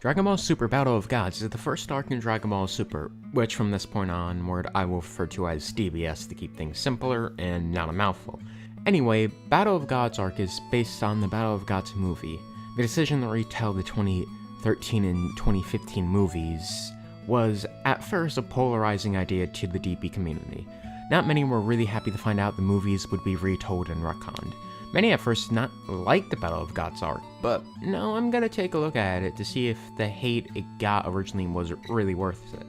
Dragon Ball Super Battle of Gods is the first arc in Dragon Ball Super, which from this point onward I will refer to as DBS to keep things simpler and not a mouthful. Anyway, Battle of Gods arc is based on the Battle of Gods movie. The decision to retell the 2013 and 2015 movies was at first a polarizing idea to the DB community. Not many were really happy to find out the movies would be retold and retconned. Many at first did not like the Battle of Gods arc, but now I'm gonna take a look at it to see if the hate it got originally was really worth it.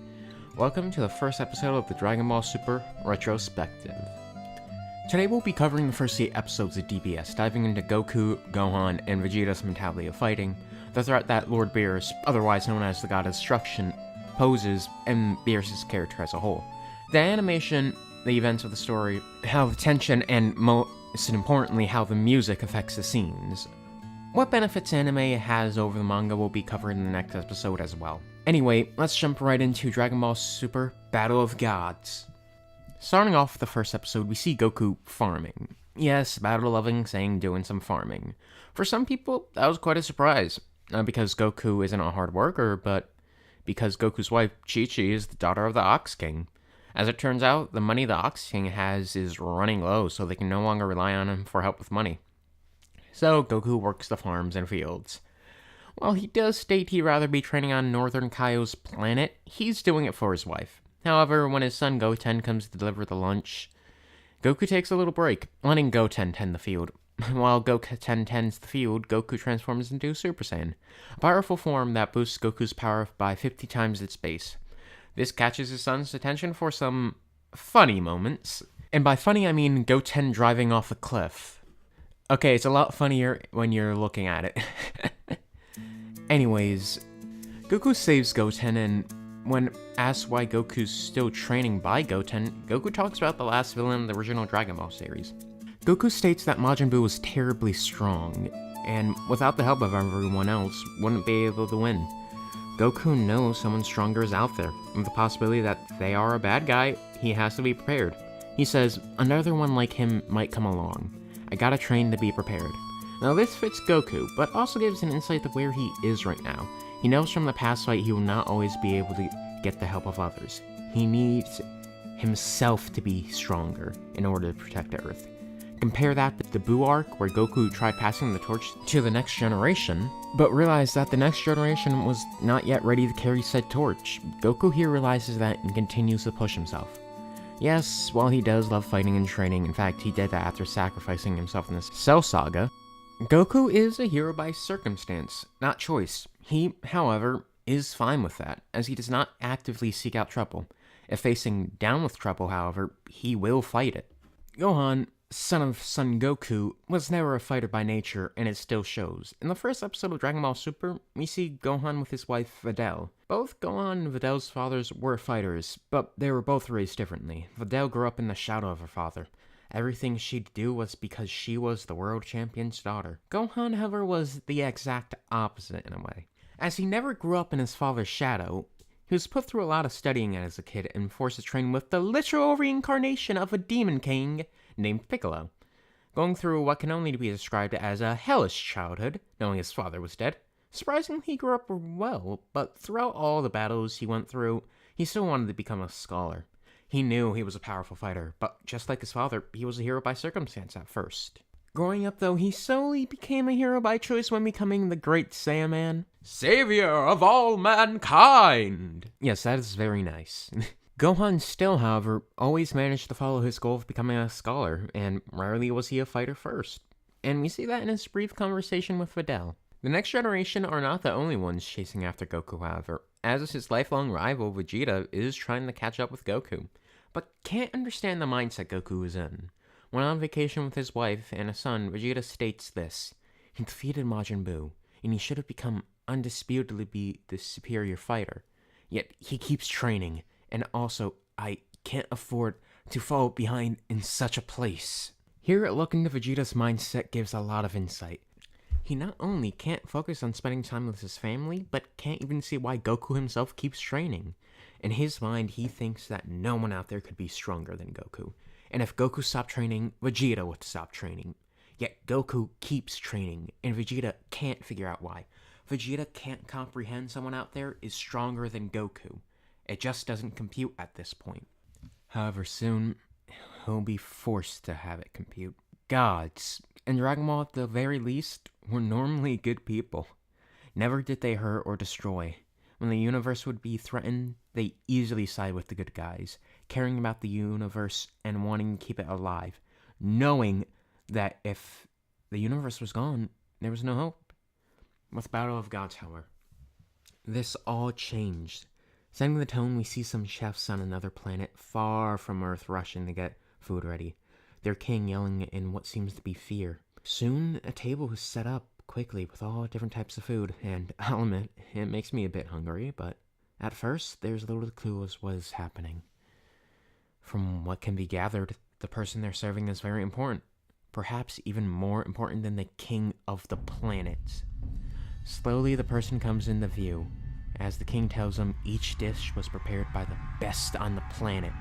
Welcome to the first episode of the Dragon Ball Super Retrospective. Today we'll be covering the first 8 episodes of DBS, diving into Goku, Gohan, and Vegeta's mentality of fighting, the threat that Lord Beerus, otherwise known as the God of Destruction, poses, and Beerus' character as a whole. The animation, the events of the story, how the tension, and most importantly, how the music affects the scenes. What benefits anime has over the manga will be covered in the next episode as well. Anyway, let's jump right into Dragon Ball Super Battle of Gods. Starting off with the first episode, we see Goku farming. Yes, battle-loving saying doing some farming. For some people, that was quite a surprise. Not because Goku isn't a hard worker, but because Goku's wife, Chi-Chi, is the daughter of the Ox King. As it turns out, the money the Ox King has is running low, so they can no longer rely on him for help with money. So, Goku works the farms and fields. While he does state he'd rather be training on Northern Kaio's planet, he's doing it for his wife. However, when his son Goten comes to deliver the lunch, Goku takes a little break, letting Goten tend the field. While Goten tends the field, Goku transforms into Super Saiyan, a powerful form that boosts Goku's power by 50 times its base. This catches his son's attention for some funny moments. And by funny, I mean Goten driving off a cliff. Okay, it's a lot funnier when you're looking at it. Anyways, Goku saves Goten, and when asked why Goku's still training by Goten, Goku talks about the last villain of the original Dragon Ball series. Goku states that Majin Buu was terribly strong, and without the help of everyone else, wouldn't be able to win. Goku knows someone stronger is out there. With the possibility that they are a bad guy, he has to be prepared. He says, another one like him might come along. I gotta train to be prepared. Now this fits Goku, but also gives an insight to where he is right now. He knows from the past fight he will not always be able to get the help of others. He needs himself to be stronger in order to protect the Earth. Compare that to the Buu arc, where Goku tried passing the torch to the next generation, but realized that the next generation was not yet ready to carry said torch. Goku here realizes that and continues to push himself. Yes, while he does love fighting and training, in fact he did that after sacrificing himself in the Cell Saga, Goku is a hero by circumstance, not choice. He, however, is fine with that, as he does not actively seek out trouble. If facing down with trouble, however, he will fight it. Gohan, son of Son Goku, was never a fighter by nature, and it still shows. In the first episode of Dragon Ball Super, we see Gohan with his wife, Videl. Both Gohan and Videl's fathers were fighters, but they were both raised differently. Videl grew up in the shadow of her father. Everything she'd do was because she was the world champion's daughter. Gohan, however, was the exact opposite in a way. As he never grew up in his father's shadow, he was put through a lot of studying as a kid and forced to train with the literal reincarnation of a demon king named Piccolo. Going through what can only be described as a hellish childhood, knowing his father was dead. Surprisingly, he grew up well, but throughout all the battles he went through, he still wanted to become a scholar. He knew he was a powerful fighter, but just like his father, he was a hero by circumstance at first. Growing up though, he slowly became a hero by choice when becoming the Great Saiyaman. Savior of all mankind! Yes, that is very nice. Gohan still, however, always managed to follow his goal of becoming a scholar, and rarely was he a fighter first. And we see that in his brief conversation with Videl. The next generation are not the only ones chasing after Goku, however, as his lifelong rival, Vegeta, is trying to catch up with Goku, but can't understand the mindset Goku is in. When on vacation with his wife and a son, Vegeta states this: he defeated Majin Buu, and he should have become undisputedly be the superior fighter. Yet he keeps training, and also, I can't afford to fall behind in such a place. Here, a look into Vegeta's mindset gives a lot of insight. He not only can't focus on spending time with his family, but can't even see why Goku himself keeps training. In his mind, he thinks that no one out there could be stronger than Goku. And if Goku stopped training, Vegeta would stop training. Yet Goku keeps training, and Vegeta can't figure out why. Vegeta can't comprehend someone out there is stronger than Goku. It just doesn't compute at this point. However, soon, he'll be forced to have it compute. Gods, in Dragon Ball at the very least, were normally good people. Never did they hurt or destroy. When the universe would be threatened, they easily side with the good guys, caring about the universe and wanting to keep it alive, knowing that if the universe was gone, there was no hope. With Battle of Gods, however, this all changed. Setting the tone, we see some chefs on another planet far from Earth rushing to get food ready, their king yelling in what seems to be fear. Soon, a table was set up quickly with all different types of food, and I'll admit, it makes me a bit hungry, but at first, there's little clue as what is happening. From what can be gathered, the person they're serving is very important, perhaps even more important than the king of the planet. Slowly, the person comes into view, as the king tells him each dish was prepared by the best on the planet.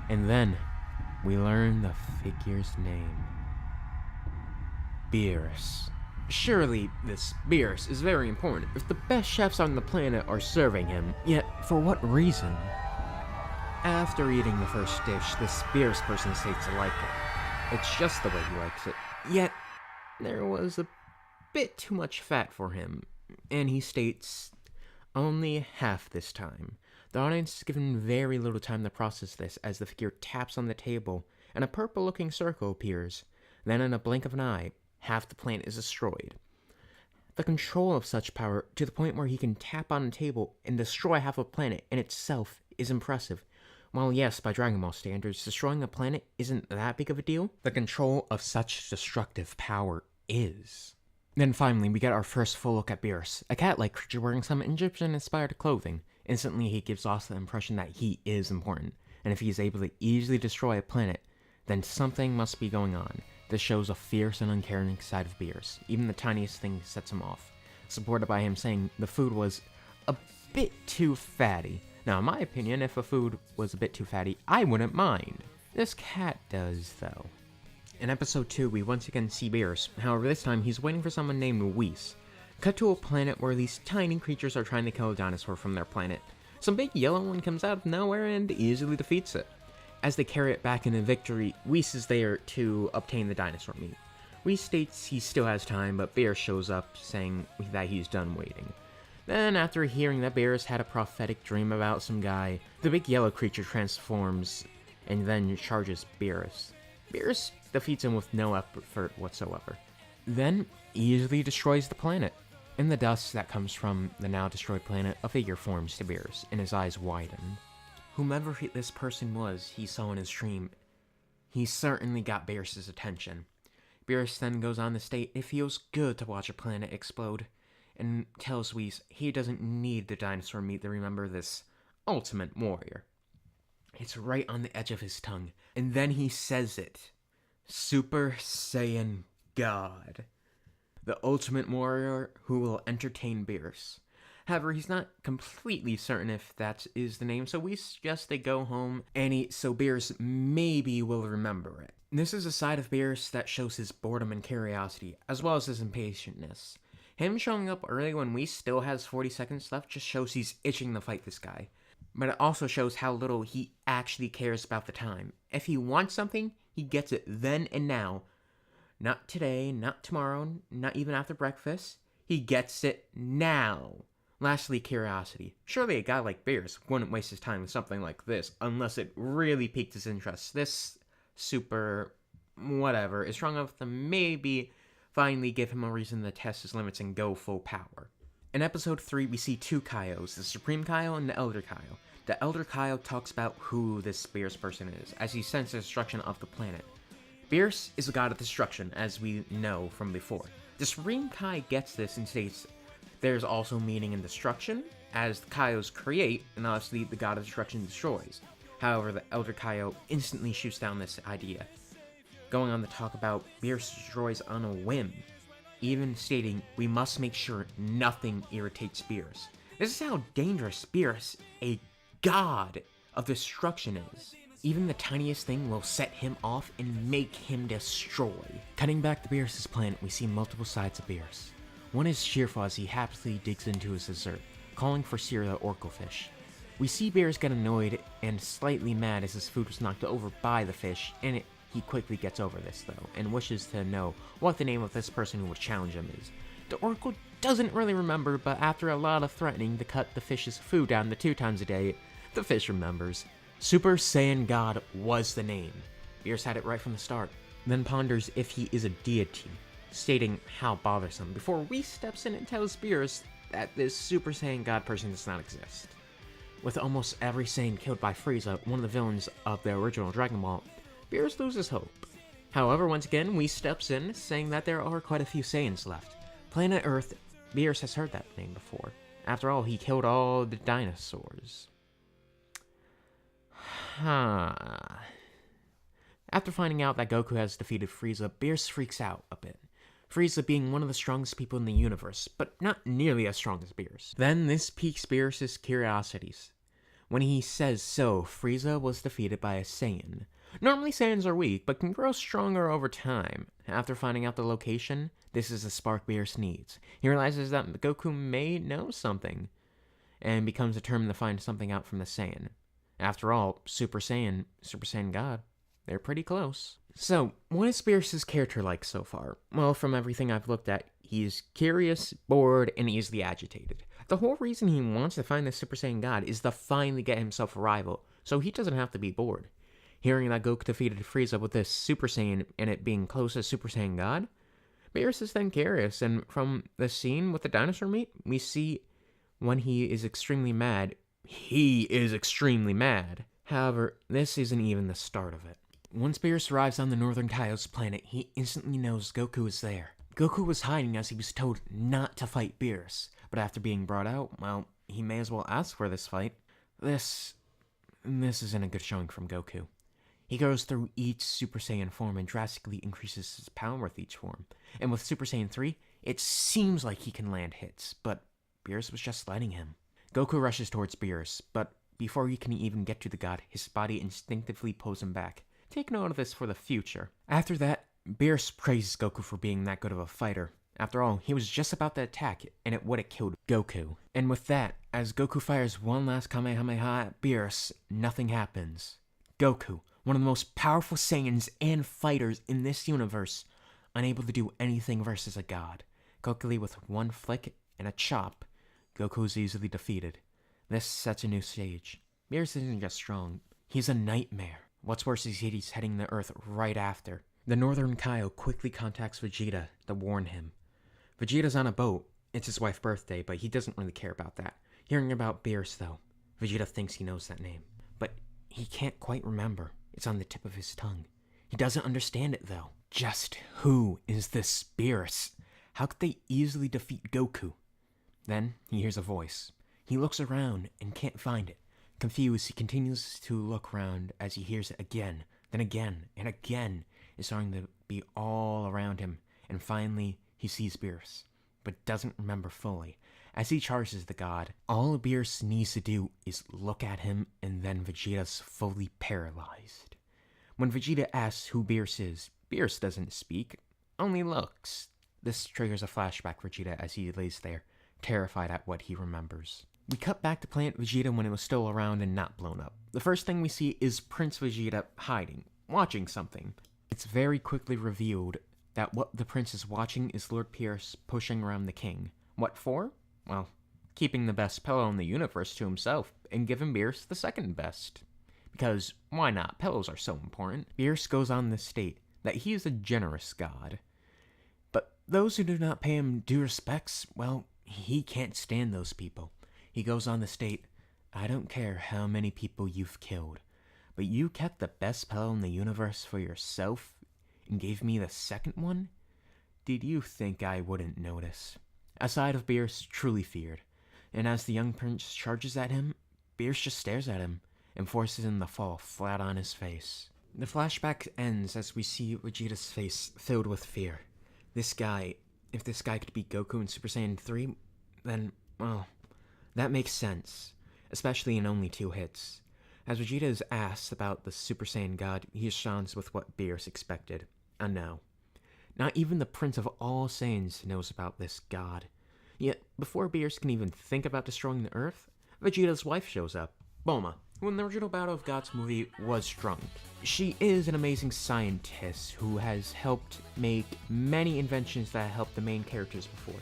And then, we learn the figure's name. Beerus. Surely, this Beerus is very important if the best chefs on the planet are serving him, yet for what reason? After eating the first dish, this Beerus person states to like it. It's just the way he likes it. Yet, there was a bit too much fat for him, and he states, only half this time. The audience is given very little time to process this as the figure taps on the table and a purple-looking circle appears. Then in a blink of an eye, half the planet is destroyed. The control of such power to the point where he can tap on a table and destroy half a planet in itself is impressive. While yes, by Dragon Ball standards, destroying a planet isn't that big of a deal, the control of such destructive power is. Then finally, we get our first full look at Beerus, a cat-like creature wearing some Egyptian-inspired clothing. Instantly, he gives off the impression that he is important, and if he is able to easily destroy a planet, then something must be going on. This shows a fierce and uncaring side of Beerus. Even the tiniest thing sets him off, supported by him saying the food was a bit too fatty. Now, in my opinion, if a food was a bit too fatty, I wouldn't mind. This cat does, though. In episode 2, we once again see Beerus. However, this time he's waiting for someone named Whis. Cut to a planet where these tiny creatures are trying to kill a dinosaur from their planet. Some big yellow one comes out of nowhere and easily defeats it. As they carry it back into victory, Whis is there to obtain the dinosaur meat. Whis states he still has time, but Beerus shows up saying that he's done waiting. Then, after hearing that Beerus had a prophetic dream about some guy, the big yellow creature transforms and then charges Beerus. Beerus defeats him with no effort whatsoever. Then, easily destroys the planet. In the dust that comes from the now destroyed planet, a figure forms to Beerus, and his eyes widen. Whomever this person was he saw in his dream, he certainly got Beerus' attention. Beerus then goes on to state it feels good to watch a planet explode, and tells Whis he doesn't need the dinosaur meat to remember this ultimate warrior. It's right on the edge of his tongue, and then he says it. Super Saiyan God. The ultimate warrior who will entertain Beerus. However, he's not completely certain if that is the name, so we suggest they go home and eat so Beerus maybe will remember it. This is a side of Beerus that shows his boredom and curiosity, as well as his impatientness. Him showing up early when Whis still has 40 seconds left just shows he's itching to fight this guy. But it also shows how little he actually cares about the time. If he wants something, he gets it then and now. Not today, not tomorrow, not even after breakfast. He gets it now. Lastly, curiosity. Surely a guy like Beerus wouldn't waste his time with something like this unless it really piqued his interest. This super whatever is strong enough to maybe finally give him a reason to test his limits and go full power. In episode 3, we see two Kaios, the Supreme Kaio and the Elder Kaio. The Elder Kaio talks about who this Beerus person is, as he sensed the destruction of the planet. Beerus is the god of destruction, as we know from before. The Supreme Kai gets this and states there's also meaning in destruction, as the Kaios create, and obviously the god of destruction destroys. However, the Elder Kaio instantly shoots down this idea, going on to talk about Beerus destroys on a whim, even stating we must make sure nothing irritates Beerus. This is how dangerous Beerus, a god of destruction, is. Even the tiniest thing will set him off and make him destroy. Cutting back to Beerus' planet, we see multiple sides of Beerus. One is cheerful as he happily digs into his dessert, calling for Sierra the Oraclefish. We see Beerus get annoyed and slightly mad as his food was knocked over by the fish, and he quickly gets over this though, and wishes to know what the name of this person who would challenge him is. The Oracle doesn't really remember, but after a lot of threatening to cut the fish's food down to 2 times a day, the fish remembers. Super Saiyan God was the name. Beerus had it right from the start, then ponders if he is a deity, stating how bothersome, before Whis steps in and tells Beerus that this Super Saiyan God person does not exist. With almost every Saiyan killed by Frieza, one of the villains of the original Dragon Ball, Beerus loses hope. However, once again, Whis steps in, saying that there are quite a few Saiyans left. Planet Earth, Beerus has heard that name before. After all, he killed all the dinosaurs. After finding out that Goku has defeated Frieza, Beerus freaks out a bit. Frieza being one of the strongest people in the universe, but not nearly as strong as Beerus. Then this piques Beerus' curiosities. When he says so, Frieza was defeated by a Saiyan. Normally Saiyans are weak, but can grow stronger over time. After finding out the location, this is the spark Beerus needs. He realizes that Goku may know something, and becomes determined to find something out from the Saiyan. After all, Super Saiyan God, they're pretty close. So, what is Beerus' character like so far? Well, from everything I've looked at, he's curious, bored, and easily agitated. The whole reason he wants to find the Super Saiyan God is to finally get himself a rival, so he doesn't have to be bored. Hearing that Goku defeated Frieza with this Super Saiyan and it being close as Super Saiyan God, Beerus is then curious, and from the scene with the dinosaur meat, we see when he is extremely mad, he is extremely mad. However, this isn't even the start of it. Once Beerus arrives on the Northern Kaio's planet, he instantly knows Goku is there. Goku was hiding as he was told not to fight Beerus, but after being brought out, well, he may as well ask for this fight. This isn't a good showing from Goku. He goes through each Super Saiyan form and drastically increases his power with each form. And with Super Saiyan 3, it seems like he can land hits, but Beerus was just letting him. Goku rushes towards Beerus, but before he can even get to the god, his body instinctively pulls him back. Take note of this for the future. After that, Beerus praises Goku for being that good of a fighter. After all, he was just about to attack, and it would have killed Goku. And with that, as Goku fires one last Kamehameha at Beerus, nothing happens. Goku, one of the most powerful Saiyans and fighters in this universe, unable to do anything versus a god. Quickly with one flick and a chop, Goku is easily defeated. This sets a new stage. Beerus isn't just strong, he's a nightmare. What's worse is he's heading to Earth right after. The Northern Kaio quickly contacts Vegeta to warn him. Vegeta's on a boat. It's his wife's birthday, but he doesn't really care about that. Hearing about Beerus, though, Vegeta thinks he knows that name. But he can't quite remember. It's on the tip of his tongue. He doesn't understand it, though. Just who is this Beerus? How could they easily defeat Goku? Then he hears a voice. He looks around and can't find it. Confused, he continues to look around as he hears it again, then again, and again. It's starting to be all around him, and finally he sees Beerus, but doesn't remember fully. As he charges the god, all Beerus needs to do is look at him, and then Vegeta's fully paralyzed. When Vegeta asks who Beerus is, Beerus doesn't speak, only looks. This triggers a flashback for Vegeta as he lays there, terrified at what he remembers. We cut back to Planet Vegeta when it was still around and not blown up. The first thing we see is Prince Vegeta hiding, watching something. It's very quickly revealed that what the prince is watching is Lord Pierce pushing around the king. What for? Well, keeping the best pillow in the universe to himself and giving Beerus the second best. Because why not? Pillows are so important. Beerus goes on to state that he is a generous god. But those who do not pay him due respects, well, he can't stand those people. He goes on to state, I don't care how many people you've killed, but you kept the best pillow in the universe for yourself and gave me the second one? Did you think I wouldn't notice? A side of Beerus truly feared, and as the young prince charges at him, Beerus just stares at him and forces him to fall flat on his face. The flashback ends as we see Vegeta's face filled with fear. This guy, if this guy could beat Goku in Super Saiyan 3, then, well, that makes sense, especially in only 2 hits. As Vegeta is asked about the Super Saiyan God, he responds with what Beerus expected, a no. Not even the Prince of all Saiyans knows about this god. Yet, before Beerus can even think about destroying the Earth, Vegeta's wife shows up, Bulma, who in the original Battle of Gods movie was drunk. She is an amazing scientist who has helped make many inventions that helped the main characters before.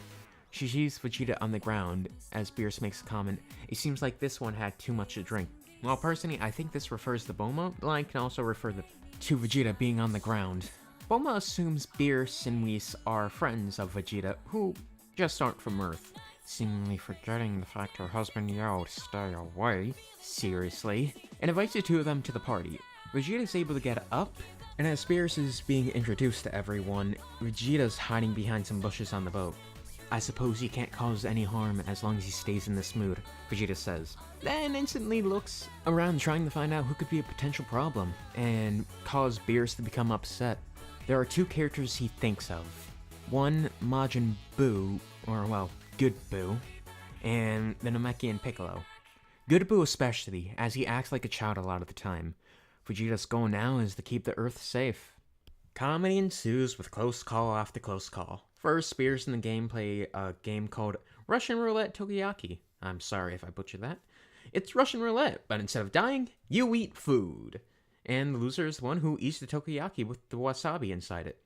She sees Vegeta on the ground, as Beerus makes a comment, it seems like this one had too much to drink. Well, personally, I think this refers to Bulma, the line can also refer to Vegeta being on the ground. Bulma assumes Beerus and Whis are friends of Vegeta, who just aren't from Earth, seemingly forgetting the fact her husband yelled, "Stay away." Seriously. And invites the two of them to the party. Vegeta is able to get up, and as Beerus is being introduced to everyone, Vegeta's hiding behind some bushes on the boat. I suppose he can't cause any harm as long as he stays in this mood, Vegeta says. Then instantly looks around trying to find out who could be a potential problem, and cause Beerus to become upset. There are two characters he thinks of. One, Majin Buu, or well, Good Buu, and the Namekian Piccolo. Good Buu especially, as he acts like a child a lot of the time. Vegeta's goal now is to keep the Earth safe. Comedy ensues with close call after close call. First, Beerus in the game play a game called Russian Roulette Tokiyaki. I'm sorry if I butchered that. It's Russian roulette, but instead of dying, you eat food. And the loser is the one who eats the Tokiyaki with the wasabi inside it.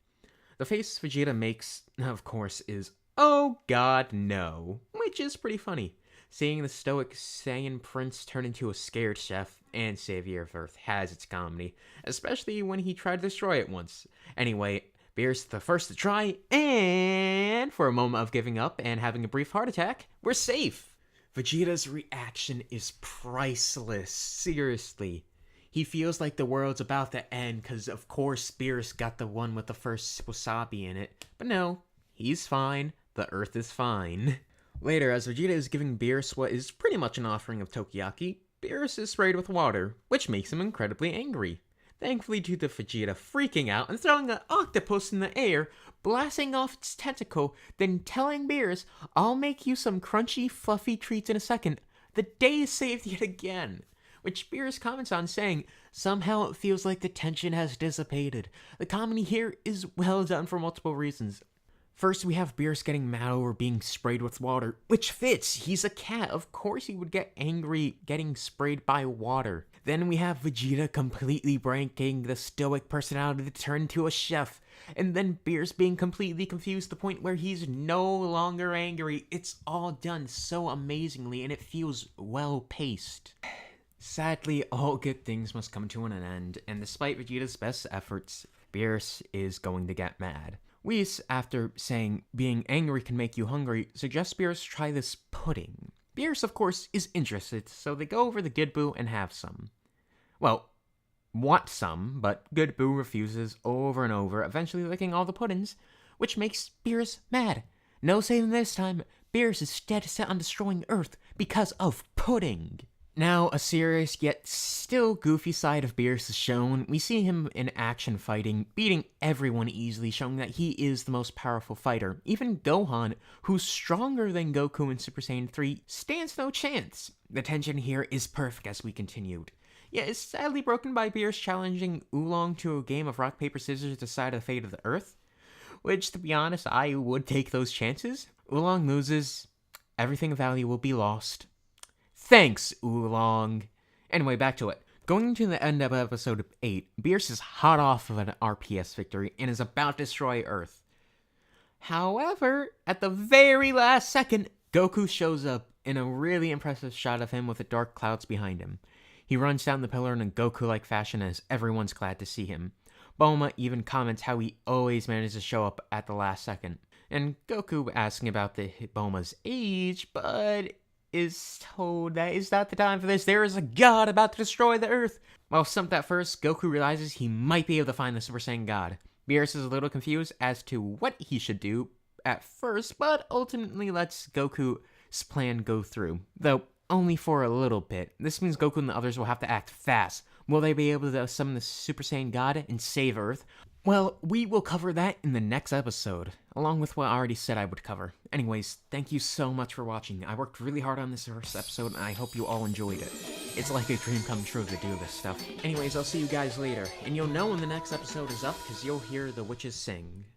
The face Vegeta makes, of course, is, "Oh god, no," which is pretty funny. Seeing the stoic Saiyan prince turn into a scared chef and savior of Earth has its comedy, especially when he tried to destroy it once. Anyway, Beerus is the first to try, and for a moment of giving up and having a brief heart attack, we're safe. Vegeta's reaction is priceless, seriously. He feels like the world's about to end because, of course, Beerus got the one with the first wasabi in it. But no, he's fine. The Earth is fine. Later, as Vegeta is giving Beerus what is pretty much an offering of Tokiyaki, Beerus is sprayed with water, which makes him incredibly angry. Thankfully, due to Vegeta freaking out and throwing an octopus in the air, blasting off its tentacle, then telling Beerus, "I'll make you some crunchy, fluffy treats in a second," the day is saved yet again. Which Beerus comments on saying, "Somehow it feels like the tension has dissipated." The comedy here is well done for multiple reasons. First, we have Beerus getting mad over being sprayed with water, which fits. He's a cat. Of course he would get angry getting sprayed by water. Then we have Vegeta completely breaking the stoic personality to turn into a chef. And then Beerus being completely confused to the point where he's no longer angry. It's all done so amazingly and it feels well paced. Sadly, all good things must come to an end, and despite Vegeta's best efforts, Beerus is going to get mad. Whis, after saying being angry can make you hungry, suggests Beerus try this pudding. Beerus, of course, is interested, so they go over to Good Buu and have some. Well, want some, but Good Buu refuses over and over, eventually licking all the puddings, which makes Beerus mad. No saving this time, Beerus is dead set on destroying Earth because of pudding. Now, a serious yet still goofy side of Beerus is shown. We see him in action fighting, beating everyone easily, showing that he is the most powerful fighter. Even Gohan, who's stronger than Goku in Super Saiyan 3, stands no chance. The tension here is perfect as we continued. Yet it's sadly broken by Beerus challenging Oolong to a game of rock, paper, scissors to decide the fate of the Earth. Which, to be honest, I would take those chances. Oolong loses. Everything of value will be lost. Thanks, Oolong. Anyway, back to it. Going to the end of episode 8, Beerus is hot off of an RPS victory and is about to destroy Earth. However, at the very last second, Goku shows up in a really impressive shot of him with the dark clouds behind him. He runs down the pillar in a Goku-like fashion as everyone's glad to see him. Bulma even comments how he always manages to show up at the last second. And Goku asking about Bulma's age, but is told that it's not the time for this. There is a god about to destroy the Earth. While stumped at first, Goku realizes he might be able to find the Super Saiyan god. Beerus is a little confused as to what he should do at first, but ultimately lets Goku's plan go through. Though only for a little bit. This means Goku and the others will have to act fast. Will they be able to summon the Super Saiyan god and save Earth? Well, we will cover that in the next episode, along with what I already said I would cover. Anyways, thank you so much for watching. I worked really hard on this first episode, and I hope you all enjoyed it. It's like a dream come true to do this stuff. Anyways, I'll see you guys later, and you'll know when the next episode is up, because you'll hear the witches sing.